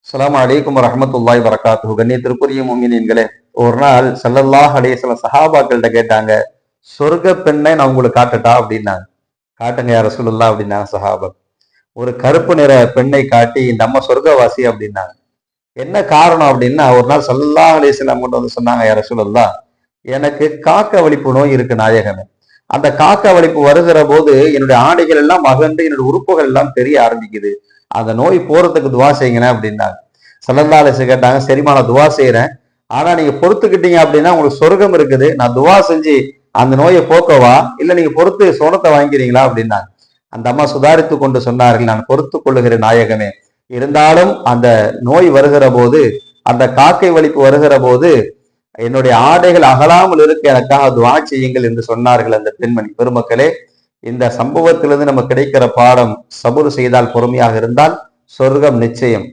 அஸ்ஸலாமு அலைக்கும் வரஹ்மத்துல்லாஹி வரகாத்துஹு. கண்ணியத்திற்குரிய முஃமினீன்களே, ஒரு நாள் ஸல்லல்லாஹு அலைஹி வஸல்லம் சஹாபாக்கள்கிட்ட கேட்டாங்க, சொர்க்க பெண்ணை நான் உங்களுக்கு காட்டட்டா அப்படின்னாங்க. காட்டுங்க யா ரசூலுல்லாஹ் அப்படின்னாங்க சஹாபா. ஒரு கருப்பு நிற பெண்ணை காட்டி இந்த அம்மா சொர்க்கவாசி அப்படின்னாங்க. என்ன காரணம் அப்படின்னா, ஒரு நாள் ஸல்லல்லாஹு அலைஹி வஸல்லம் கொண்டு வந்து சொன்னாங்க, யா ரசூலுல்லாஹ், எனக்கு காக்க வலிப்பு நோய் இருக்கு நாயகமே. அந்த காக்க வலிப்பு வருகிற போது என்னுடைய ஆடைகள் எல்லாம் அகன்று என்னுடைய உறுப்புகள் எல்லாம் தெரிய ஆரம்பிக்குது. அந்த நோய் போறதுக்கு துவா செய்யுங்கண்ணே அப்படின்னாங்க. ஸல்லல்லாஹு அலைஹி வஸல்லம் கேட்டாங்க, சரிம்மா நான் துவா செய்யறேன், ஆனா நீங்க பொறுத்துக்கிட்டீங்க அப்படின்னா உங்களுக்கு சொர்க்கம் இருக்குது, நான் துவா செஞ்சு அந்த நோயை போக்கவா, இல்ல நீங்க பொறுத்து சோனத்தை வாங்கிறீங்களா அப்படின்னாங்க. அந்த அம்மா சுதாரித்து கொண்டு சொன்னார்கள், நான் பொறுத்து கொள்ளுகிற நாயகமே, இருந்தாலும் அந்த நோய் வருகிற போது, அந்த காக்கை வலிப்பு வருகிற போது என்னுடைய ஆடைகள் அகலாமல் இருக்க எனக்காக துவா செய்யுங்கள் என்று சொன்னார்கள் அந்த பெண்மணி. பெருமக்களே, இந்த சம்பவத்திலிருந்து நமக்கு கிடைக்கிற பாடம், சபுர் செய்தால், பொறுமையாக இருந்தால் சொர்க்கம் நிச்சயம்.